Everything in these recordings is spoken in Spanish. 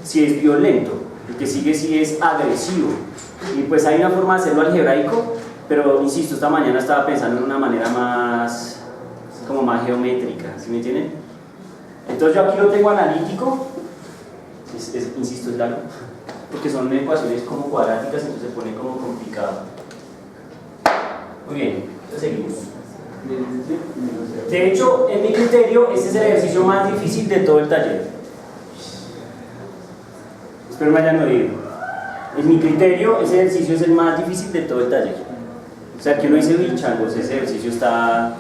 sí es violento, el que sigue sí es agresivo. Y pues hay una forma de hacerlo algebraico, pero insisto, esta mañana estaba pensando en una manera más, como más geométrica, ¿sí me entienden? Entonces yo aquí lo tengo analítico, insisto, es largo, porque son ecuaciones como cuadráticas, entonces se pone como complicado. Muy bien, entonces seguimos. De hecho, en mi criterio, este es el ejercicio más difícil de todo el taller. Espero me hayan oído. En mi criterio, ese ejercicio es el más difícil de todo el taller. O sea, que uno dice, uy, changos, ese ejercicio está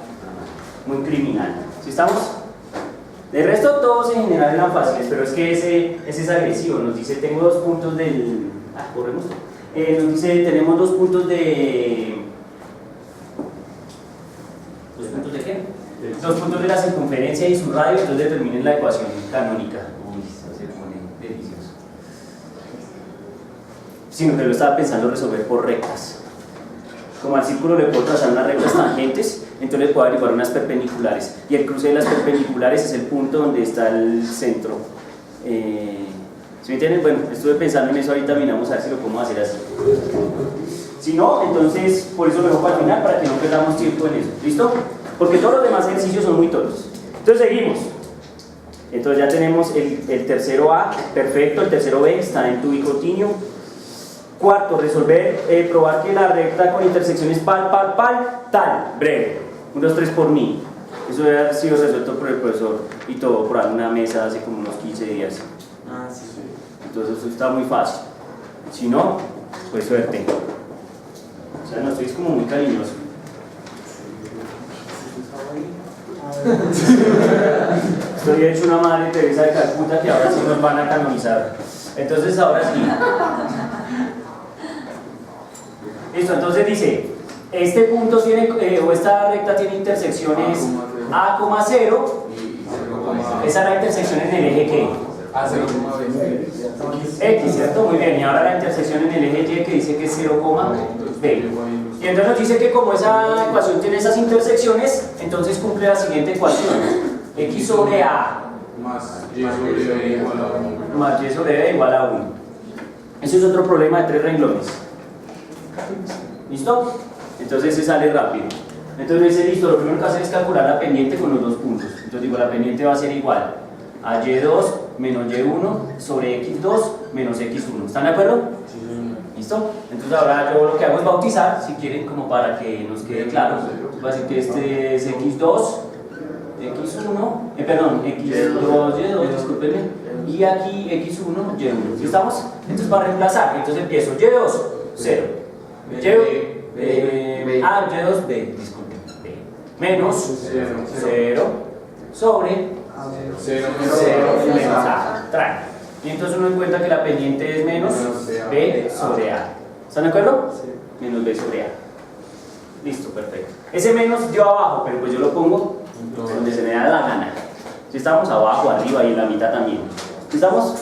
muy criminal. ¿Sí estamos? De resto, todos en general eran fáciles, pero es que ese es agresivo. Nos dice, tengo 2 puntos del... corremos. Nos dice, tenemos 2 puntos de... ¿2 puntos de qué? 2 puntos de la circunferencia y su radio, entonces determinen la ecuación canónica. Uy, eso se pone delicioso. Sino que lo estaba pensando resolver por rectas. Como al círculo le puedo trazar unas rectas tangentes, entonces le puedo averiguar unas perpendiculares. Y el cruce de las perpendiculares es el punto donde está el centro. ¿Sí me entienden? Bueno, estuve pensando en eso ahorita, miramos a ver si lo podemos hacer así. Si no, entonces, por eso lo dejo para el final, para que no perdamos tiempo en eso. ¿Listo? Porque todos los demás ejercicios son muy tontos. Entonces seguimos. Entonces ya tenemos el tercero A, perfecto, el tercero B está en tubicotinio. Cuarto, resolver, probar que la recta con intersecciones tal, breve. 1, 2, 3 por mí. Eso debe haber sido resuelto por el profesor y todo por una mesa hace como unos 15 días. Sí. Entonces eso está muy fácil. Si no, pues suerte. O sea, no estoy como muy cariñoso. Estoy hecho una madre Teresa de Calcuta que ahora sí nos van a canonizar. Entonces ahora sí. Listo, entonces dice, este punto tiene, o esta recta tiene intersecciones A, 0. Esa es la intersección en el eje ¿qué? X, ¿cierto? Muy bien, y ahora la intersección en el eje Y que dice que es 0, B. Y entonces nos dice que como esa ecuación tiene esas intersecciones, entonces cumple la siguiente ecuación. X sobre A más Y sobre B igual a 1. más Y sobre B igual a 1. Ese es otro problema de 3 renglones. ¿Listo? Entonces se sale rápido. Entonces me dice, listo, lo primero que hacer es calcular la pendiente con los 2 puntos. Entonces digo, la pendiente va a ser igual a Y2 menos Y1 sobre X2 menos X1. ¿Están de acuerdo? Sí. ¿Listo? Entonces ahora yo lo que hago es bautizar, si quieren, como para que nos quede claro. Va a decir que este es X2, X1, perdón, X2, Y2, discúlpenme, y aquí X1, Y1. ¿Sí estamos? Entonces para reemplazar, entonces empiezo Y2, 0. Y2, B, disculpen, B. Menos 0 sobre 0 menos A. Trae. Y entonces uno encuentra que la pendiente es menos B sobre A. ¿Están de acuerdo? Menos B sobre A. Listo, perfecto. Ese menos yo abajo, pero pues yo lo pongo donde se me da la gana. Si estamos abajo, arriba y en la mitad también. ¿Sí estamos?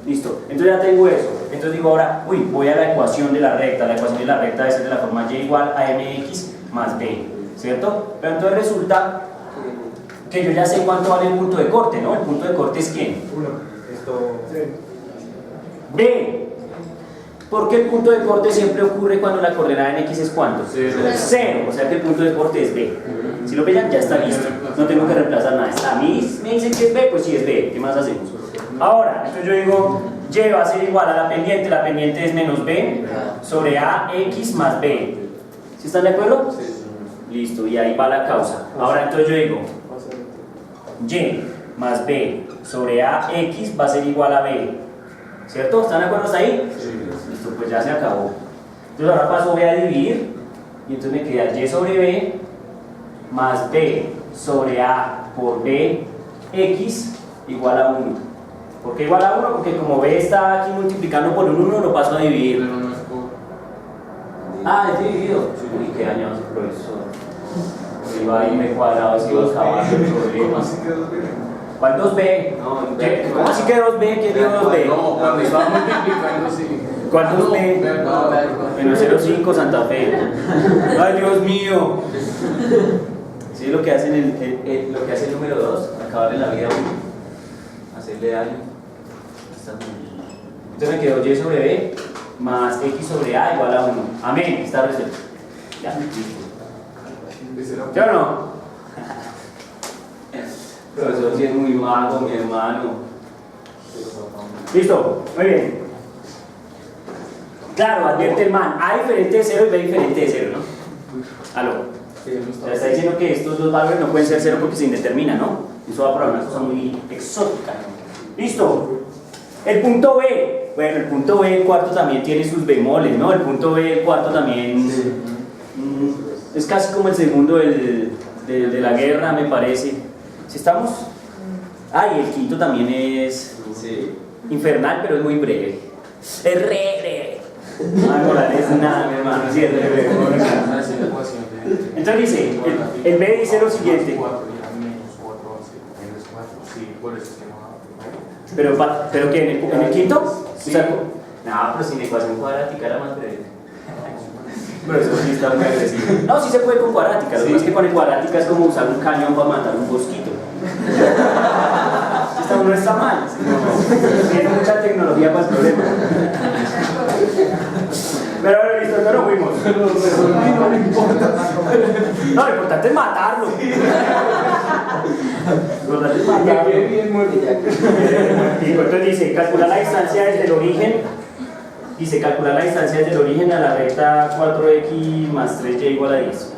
Listo. Entonces ya tengo eso. Entonces digo ahora, voy a la ecuación de la recta. La ecuación de la recta debe ser de la forma y igual a mx más b, ¿cierto? Pero entonces resulta que yo ya sé cuánto vale el punto de corte, ¿no? El punto de corte es ¿quién? 1. Esto... B. Porque el punto de corte siempre ocurre cuando la coordenada en x es ¿cuánto? 0. O sea que el punto de corte es B. Si lo pillan, ya está listo. No tengo que reemplazar nada. A mí me dicen que es B, pues sí es B. ¿Qué más hacemos? Ahora, entonces yo digo, Y va a ser igual a la pendiente es menos B sobre AX más B. ¿Sí están de acuerdo? Sí. Listo, y ahí va la causa. Ahora entonces yo digo, Y más B sobre AX va a ser igual a B. ¿Cierto? ¿Están de acuerdo hasta ahí? Sí. Listo, pues ya se acabó. Entonces ahora paso B a dividir, y entonces me queda Y sobre B más B sobre A por B X igual a 1. ¿Por qué igual a 1? Porque como B está aquí multiplicando por un 1, lo paso a dividir. Pero no es por... Es dividido. Uy, qué dañado ese profesor. Iba a irme cuadrado si los caballos el problema. ¿Cuál 2B? ¿Cómo así que 2B? ¿Quién dijo 2B? No, cuando estaba multiplicando, sí. ¿Cuál 2B? Menos 0,5 Santa Fe. ¡Ay, Dios mío! Sí, lo que hace lo que hace el número 2, acabarle la vida a uno, hacerle daño. Está muy bien. Entonces me quedó y sobre b más x sobre a igual a 1. Amén, está resuelto. Ya, listo. ¿Sí o no? Profesor, si es muy mago, mi hermano. Listo, muy bien. Claro, advierte el man, A diferente de 0 y B diferente de 0, ¿no? Aló. Ya está diciendo que estos dos valores no pueden ser 0 porque se indetermina, ¿no? Eso va para una cosa muy exótica. Listo. El punto B. Bueno, el punto B del cuarto también tiene sus bemoles, ¿no? El punto B del cuarto también es casi como el segundo de la guerra, me parece. ¿Sí estamos? Ah, y el quinto también es infernal, pero es muy breve. Es re breve. No es nada, mi hermano, sí, es re breve. Entonces dice, el B dice lo siguiente. ¿Pero qué? ¿En el quinto? Sí. O sea, no, pero sin ecuación cuadrática era más breve. Pero eso sí está muy agresivo. No, sí se puede con cuadrática. Lo que pasa es que con el cuadrática es como usar un cañón para matar un mosquito. Esto no está mal. Tiene mucha tecnología para el problema. Pero bueno, listo, no lo fuimos. No le importa. No, lo importante es matarlo. Lo importante es matarlo. Entonces dice, calcular la distancia desde el origen. Dice, calcular la distancia desde el origen a la recta 4x más 3y igual a 10.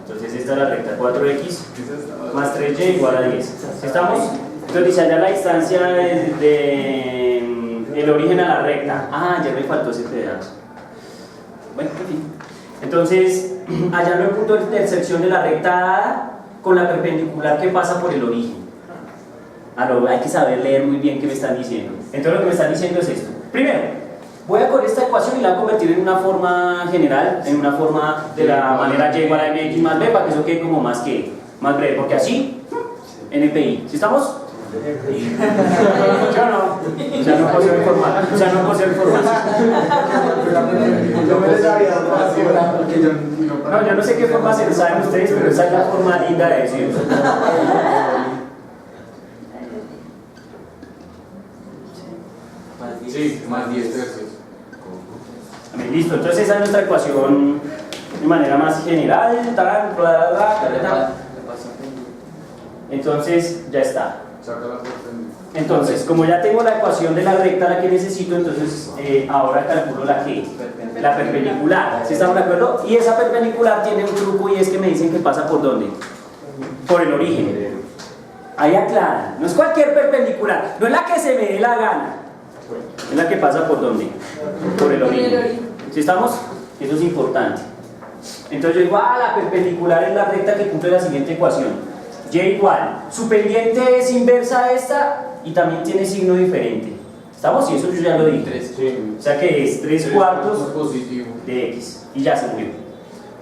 Entonces esta es la recta 4x más 3y igual a 10. ¿Estamos? Entonces dice, hallar la distancia desde el origen a la recta. Ah, ya me faltó ese pedazo. Bueno, en fin. Entonces, hallar el punto de intersección de la recta dada con la perpendicular que pasa por el origen. Hay que saber leer muy bien qué me están diciendo. Entonces lo que me están diciendo es esto. Primero, voy a coger esta ecuación y la voy a convertir en una forma general, en una forma de la manera y igual a mx más b, para que eso quede como más breve, porque así, NPI. ¿Sí estamos? Yo no. O sea, no poseo información. No, yo no sé qué forma se saben ustedes, pero esa es la forma linda de decirlo. Sí, más 10 tercios. Listo, entonces esa es nuestra ecuación de manera más general. Entonces ya está. Entonces, como ya tengo la ecuación de la recta la que necesito, entonces ahora calculo la perpendicular. ¿Sí estamos de acuerdo? Y esa perpendicular tiene un truco y es que me dicen que pasa por ¿dónde? Por el origen. Ahí aclara, no es cualquier perpendicular, no es la que se me dé la gana. Es la que pasa por ¿dónde? Por el origen. ¿Sí estamos? Eso es importante. Entonces yo digo, la perpendicular es la recta que cumple la siguiente ecuación. Y igual, su pendiente es inversa a esta y también tiene signo diferente. ¿Estamos? Y eso yo ya lo dije. Sí. O sea que es 3/4 positivo de x. Y ya se murió.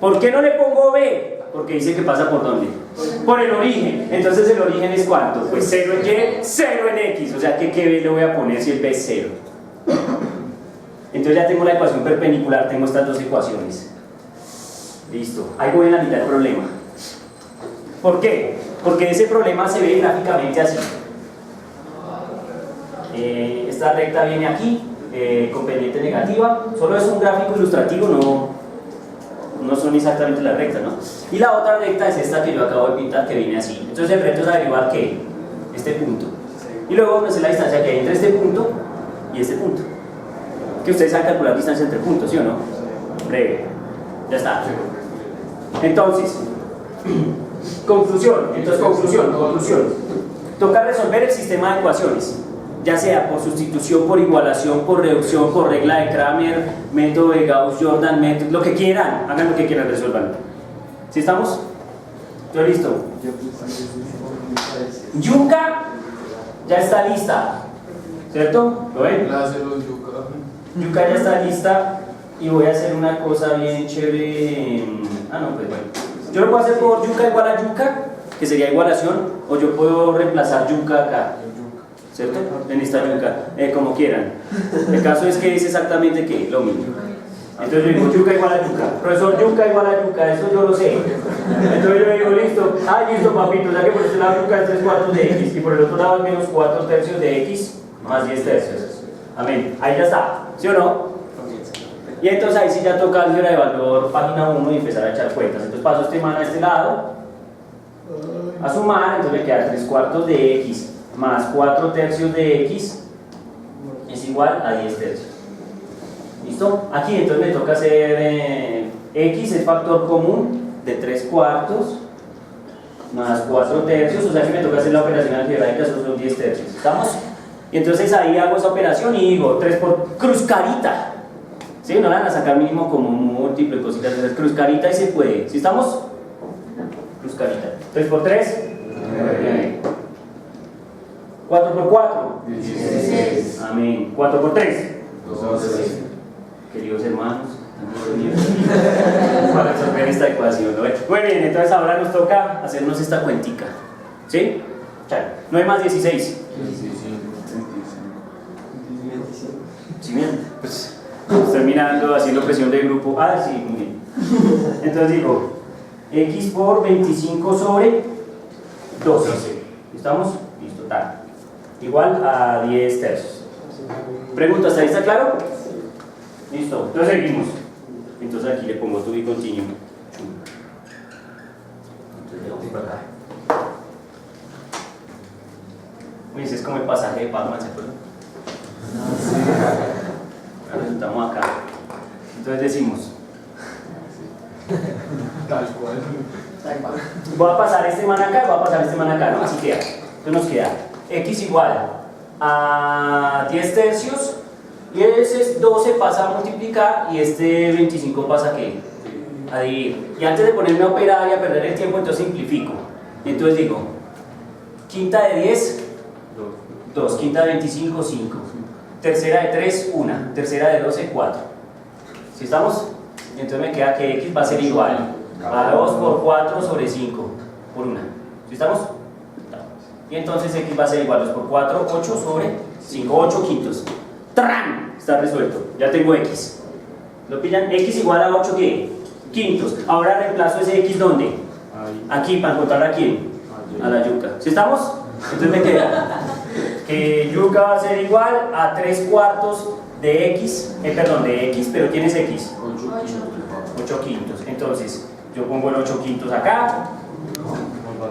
¿Por qué no le pongo b? Porque dice que pasa por ¿dónde? Por el origen. Entonces el origen es ¿cuánto? Pues 0 en y, 0 en x. O sea que ¿qué b le voy a poner si el b es 0? Entonces ya tengo la ecuación perpendicular, tengo estas dos ecuaciones. Listo. Ahí voy en la mitad del problema. ¿Por qué? Porque ese problema se ve gráficamente así. Esta recta viene aquí, con pendiente negativa. Solo es un gráfico ilustrativo, no son exactamente las rectas, ¿no? Y la otra recta es esta que yo acabo de pintar, que viene así. Entonces el reto es averiguar ¿qué? Este punto. Y luego me sé la distancia que hay entre este punto y este punto. Que ustedes saben calcular distancia entre puntos, ¿sí o no? Breve. Ya está. Entonces, conclusión. Toca resolver el sistema de ecuaciones, ya sea por sustitución, por igualación, por reducción, por regla de Kramer, método de Gauss-Jordan, método, lo que quieran, hagan lo que quieran, resuelvan. ¿Sí estamos? ¿Todo listo? Yuca ya está lista, ¿cierto? ¿Lo ven? Yuca ya está lista y voy a hacer una cosa bien chévere. No, pues bueno. Yo lo puedo hacer por yuca igual a yuca, que sería igualación, o yo puedo reemplazar yuca acá, ¿cierto? En esta yuca, como quieran. El caso es que es exactamente ¿qué? Lo mismo. Entonces yo digo yuca igual a yuca, profesor, yuca igual a yuca, eso yo lo sé. Entonces yo digo listo, listo papito, ya que por este lado yuca es 3/4 de x y por el otro lado es menos 4 tercios de x, más 10 tercios. Amén. Ahí ya está, ¿sí o no? Y entonces ahí sí ya toca álgebra de valor, página 1 y empezar a echar cuentas. Entonces paso este man a este lado, a sumar, entonces me queda 3 cuartos de x más 4 tercios de x es igual a 10 tercios. ¿Listo? Aquí entonces me toca hacer x es factor común de 3 cuartos más 4 tercios, o sea que me toca hacer la operación algebraica, esos son 10 tercios. ¿Estamos? Y entonces ahí hago esa operación y digo 3 por cruz carita. ¿Sí? No la van a sacar mínimo como múltiplo y cositas de esas. Cruz carita y se puede. ¿Sí estamos? Cruz carita. 3 por 3. 4 por 4. 16. Amén. 4 por 3. 12. Queridos hermanos, para resolver esta ecuación, ¿no? Muy bien, entonces ahora nos toca hacernos esta cuentica. ¿Sí? 9 más 16. 25. ¿Sí bien? Pues estoy mirando, haciendo presión de grupo. Ah, sí, muy bien. Entonces digo, x por 25 sobre 12. ¿Estamos? Listo, tal. Igual a 10 tercios. Pregunta, ¿hasta ahí está claro? Listo, entonces seguimos. Entonces aquí le pongo to be continuo. Entonces le vamos para acá. Uy, ese es como el pasaje de Pac-Man, ¿se acuerdan? Ahora estamos acá. Entonces decimos, Tal cual. voy a pasar este man acá, voy a pasar este man acá, ¿no? Así queda. Entonces nos queda x igual a 10 tercios y ese 12 pasa a multiplicar y este 25 pasa a ¿qué? A dividir. Y antes de ponerme a operar y a perder el tiempo, entonces simplifico. Y entonces digo, quinta de 10, 2, quinta de 25, 5. Tercera de 3, 1. Tercera de 12, 4. ¿Sí estamos? Entonces me queda que x va a ser igual a 2 por 4 sobre 5 por 1. ¿Sí estamos? Y entonces x va a ser igual a 2 por 4, 8 sobre 5, 8 quintos. ¡Tran! Está resuelto. Ya tengo x. ¿Lo pillan? X igual a 8 ¿qué? Quintos. Ahora reemplazo ese x ¿dónde? Aquí, para encontrar a quién. A la yuca. ¿Sí estamos? Entonces me queda que yuca va a ser igual a 3 cuartos de x, de x, pero ¿quién es x? 8 quintos. Entonces, yo pongo el 8 quintos acá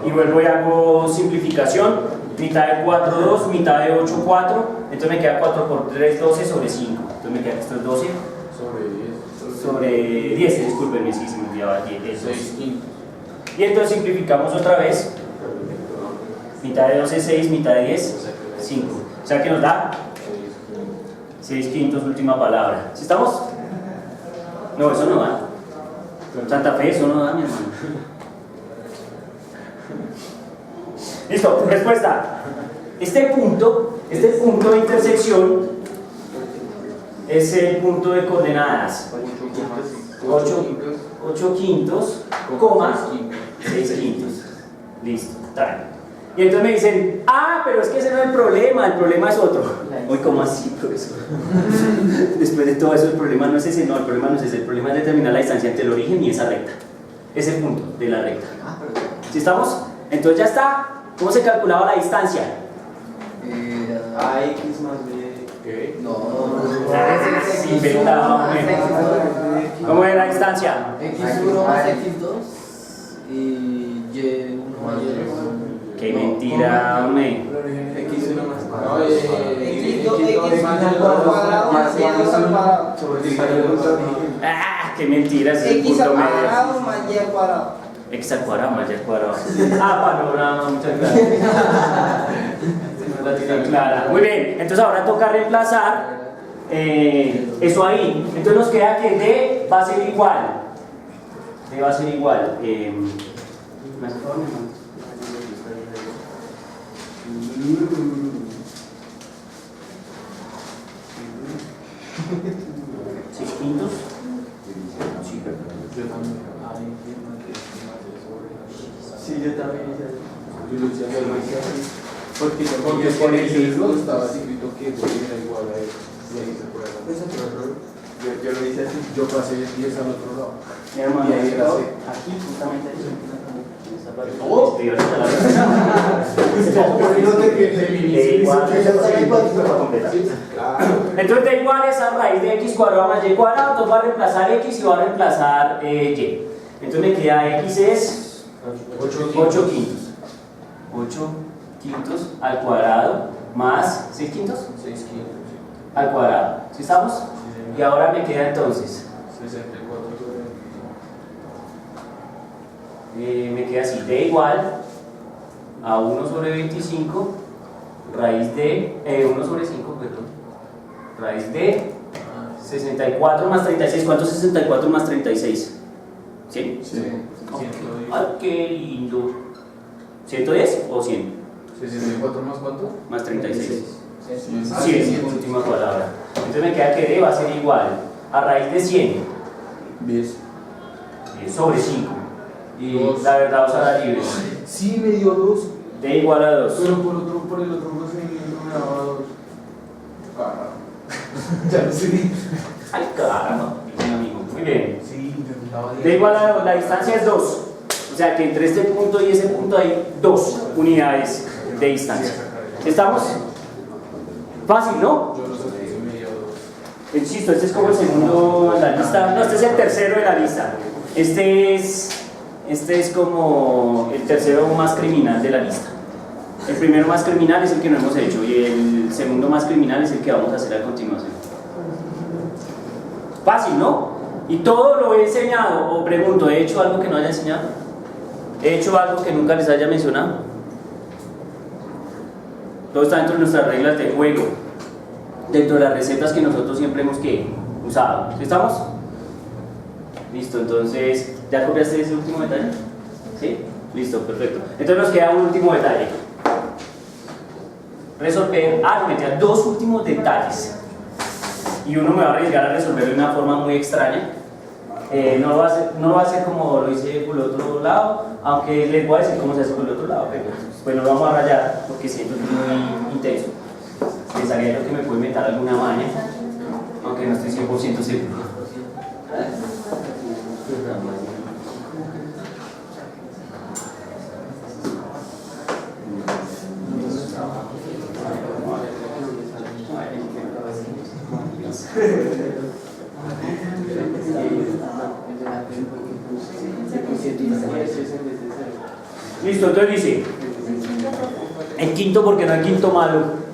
y vuelvo y hago simplificación. Mitad de 4, 2, mitad de 8, 4. Entonces me queda 4 por 3, 12 sobre 5. Entonces me queda que esto es 12 sobre 10, discúlpenme si se me olvidaba 10. 6 quintos. Y entonces simplificamos otra vez. Mitad de 12, 6, mitad de 10, 5. O sea que nos da 6 quintos, última palabra. ¿Sí estamos? No, eso no da. Santa Fe, eso no da, mi hermano. Listo, respuesta. Este punto de intersección es el punto de coordenadas 8 quintos, coma 6 quintos. Listo, trae. Y entonces me dicen, pero es que ese no es el problema es otro. Uy, ¿cómo así, profesor? Después de todo eso, el problema no es ese, el problema no es ese, el problema es determinar la distancia entre el origen y esa recta. Ese punto de la recta. ¿Sí estamos? Entonces ya está. ¿Cómo se calculaba la distancia? AX más B. ¿Qué? Sí, inventado, ¿cómo es la distancia? X1 más X2 y Y1 más Y2. Qué mentira, hombre. X1 más No, X más al cuadrado más Y al cuadrado. Qué mentira, ese es el X punto al medio. cuadrado más Y al cuadrado. X al cuadrado más Y al cuadrado. Panorama, muchas gracias. La tiene clara. Muy bien, entonces ahora toca reemplazar eso ahí. Entonces nos queda que D va a ser igual. D va a ser igual. ¿Me hace favor, mi hermano? 6 quintos. Sí, Yo también. Sí, yo también hice eso. Yo lo hice así. Porque Porque por ejemplo estaba escrito que era igual a eso. Y ahí se puede hacer. yo lo hice así. Yo pasé 10 al otro lado. mi hermano, Y ahí era C. aquí, justamente ahí. ¿Todo? Escribí ahorita entonces d igual es a raíz de x cuadrado más y cuadrado, entonces va a reemplazar x y va a reemplazar y. Entonces me queda x es 8 quintos. 8 quintos al cuadrado más 6 quintos 6 quintos. al cuadrado. ¿Sí estamos? Y ahora me queda entonces 64 sobre me queda así, d igual a 1 sobre 25 raíz de 1 sobre 5, perdón, raíz de 64 más 36. ¿Cuánto es 64 más 36? ¿100? Sí. Okay. ¡Ay, qué lindo! ¿110 o 100? 64 más cuánto? Más 36. 100. 100, última palabra. Entonces me queda que d va a ser igual a raíz de 100 10 sobre 5. Y Dos. la verdad os hará libres. Sí, me dio 2. d igual a 2. Pero por el otro procedimiento me daba 2. Carajo. Ya lo sé. Ay, caramba, mi amigo. Muy bien. Sí, yo estaba D igual a 2, la distancia es 2. O sea que entre este punto y ese punto hay 2 unidades de distancia. ¿Estamos? Fácil, ¿no? Yo no sé si me dio 2. Insisto, este es como el segundo en la lista. No, este es el tercero de la lista. Este es como el tercero más criminal de la lista. El primero más criminal es el que no hemos hecho y el segundo más criminal es el que vamos a hacer a continuación. Fácil, ¿no? Y todo lo he enseñado, o pregunto, ¿he hecho algo que no haya enseñado? ¿He hecho algo que nunca les haya mencionado? Todo está dentro de nuestras reglas de juego, dentro de las recetas que nosotros siempre hemos usado. ¿Sí estamos? Listo, entonces, ¿ya copiaste ese último detalle? ¿Sí? Listo, perfecto. Entonces nos queda un último detalle. Resolver, me quedan dos últimos detalles. Y uno me va a arriesgar a resolverlo de una forma muy extraña. No lo va a hacer como lo hice por el otro lado, aunque les voy a decir cómo se hace por el otro lado, pero pues no lo vamos a rayar porque siento que es muy intenso. Pensaría yo que me puede inventar alguna maña, aunque no estoy 100% seguro. Listo, entonces dice el quinto porque no hay quinto malo.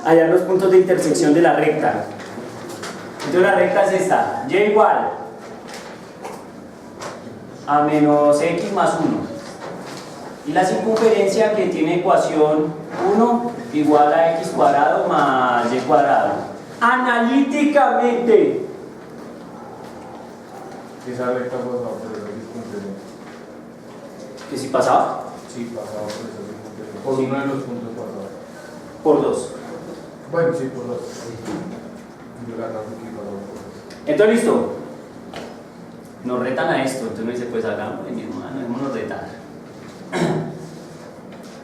Allá los puntos de intersección de la recta. Entonces la recta es esta, y igual a menos x más 1 y la circunferencia que tiene ecuación 1 igual a x cuadrado más y cuadrado. Analíticamente, Esa recta pasaba por esa circunferencia. ¿que si pasaba? Sí, pasaba por esa circunferencia. Por uno de los puntos pasaba. Por 2. Bueno, sí, por 2. Yo la razón que pasaba por 2. Entonces, listo. Nos retan a esto. Entonces uno dice, pues hagámosle, mi hermano, démonos retar.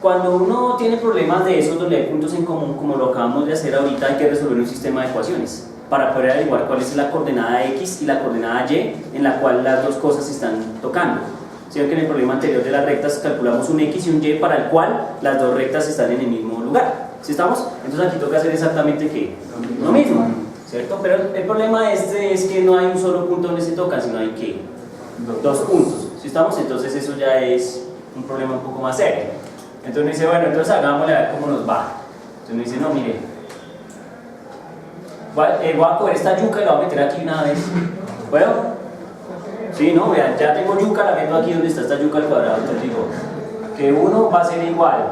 Cuando uno tiene problemas de esos donde hay puntos en común, como lo acabamos de hacer ahorita, hay que resolver un sistema de ecuaciones para poder averiguar cuál es la coordenada x y la coordenada y en la cual las dos cosas se están tocando. ¿Sí? Que en el problema anterior de las rectas calculamos un x y un y para el cual las dos rectas están en el mismo lugar. ¿Sí estamos? Entonces aquí toca hacer exactamente ¿qué? Lo mismo, ¿cierto? Pero el problema es que no hay un solo punto donde se tocan, sino hay ¿qué? Dos puntos. ¿Sí estamos? Entonces eso ya es un problema un poco más serio. Entonces uno dice, bueno, entonces hagámosle a ver cómo nos va. Entonces uno dice, no, mire, voy a coger esta yuca y la voy a meter aquí una vez. ¿Puedo? Sí, no, vean, ya tengo yuca, la meto aquí donde está esta yuca al cuadrado. Entonces digo que 1 va a ser igual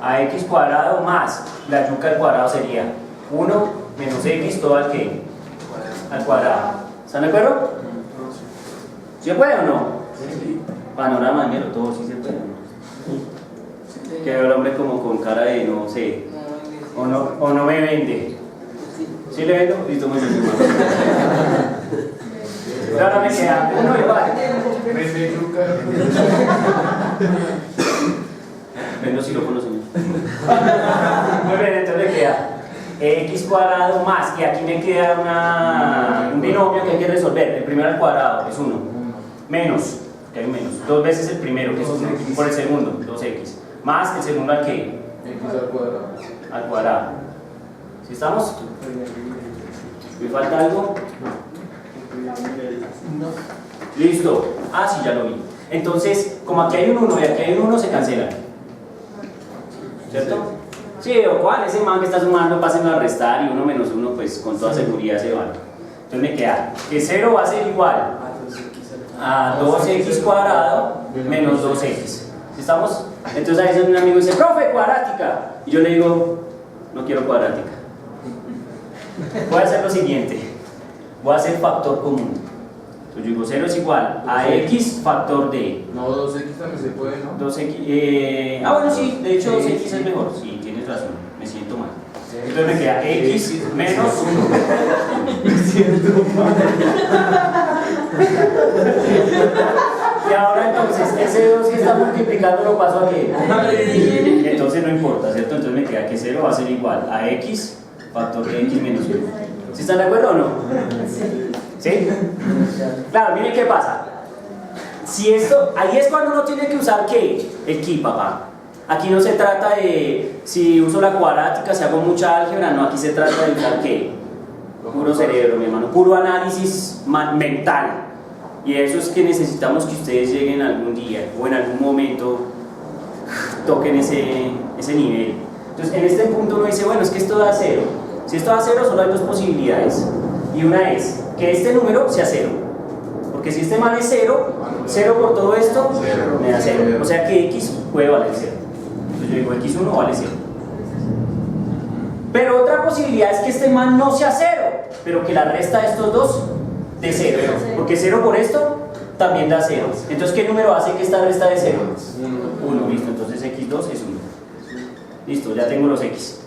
a x cuadrado más la yuca al cuadrado sería 1 menos x todo al ¿qué? Al cuadrado. ¿Están de acuerdo? ¿Sí se puede o no? Sí. Panorama de mero, todo sí se puede o no. Que veo el hombre como con cara de no sé, o no me vende. ¿Sí le vendo? Listo, muy bien. Pero ahora me queda 1 igual. Vende yuca. Vendo xilófono, señor. Muy bien, entonces le queda x cuadrado más, y aquí me queda un binomio que hay que resolver. El primero al cuadrado es 1. menos, que hay un menos, 2 veces el primero, que es 1, por el segundo, 2x, más el segundo al que, X al cuadrado. al cuadrado. ¿Sí estamos? ¿Me falta algo? Listo. Ah, sí, ya lo vi. Entonces, como aquí hay un 1 y aquí hay un 1, se cancelan. ¿Cierto? Sí, o cuál, ese man que está sumando, pásenlo a restar y 1 menos 1, pues con toda seguridad se van. Entonces me queda que 0 va a ser igual a 2x cuadrado menos 2x. ¿Sí estamos? Entonces ahí un amigo dice, profe, cuadrática. Y yo le digo, no quiero cuadrática. Voy a hacer lo siguiente. Voy a hacer factor común. Entonces yo digo 0 es igual a x factor de No, 2X también se puede, ¿no? 2x. Bueno, sí, de hecho 2x es mejor. Sí, tienes razón. Me siento mal. Entonces me queda x menos 1. Y ahora entonces, ese 2 que está multiplicando lo paso a qué? Entonces no importa, ¿cierto? Entonces me queda que 0 va a ser igual a x factor de x menos 1. ¿Sí están de acuerdo o no? ¿Sí? Claro, miren qué pasa. Si esto, ahí es cuando uno tiene que usar ¿qué? El ki, papá. Aquí no se trata de si uso la cuadrática, si hago mucha álgebra, no, aquí se trata de usar ¿qué? Puro cerebro, mi hermano, puro análisis mental. Y eso es que necesitamos que ustedes lleguen algún día o en algún momento toquen ese nivel. Entonces, en este punto uno dice, bueno, es que esto da 0. Si esto da 0, solo hay dos posibilidades. Y una es que este número sea 0. Porque si este man es 0, 0 por todo esto me da 0. O sea que x puede valer 0. Entonces yo digo, x1 vale 0. Pero otra posibilidad es que este man no sea 0, pero que la resta de estos dos de 0. Porque 0 por esto también da 0. Entonces, ¿qué número hace que esta resta de 0? 1, listo. Entonces x2 es 1. Listo, ya tengo los x.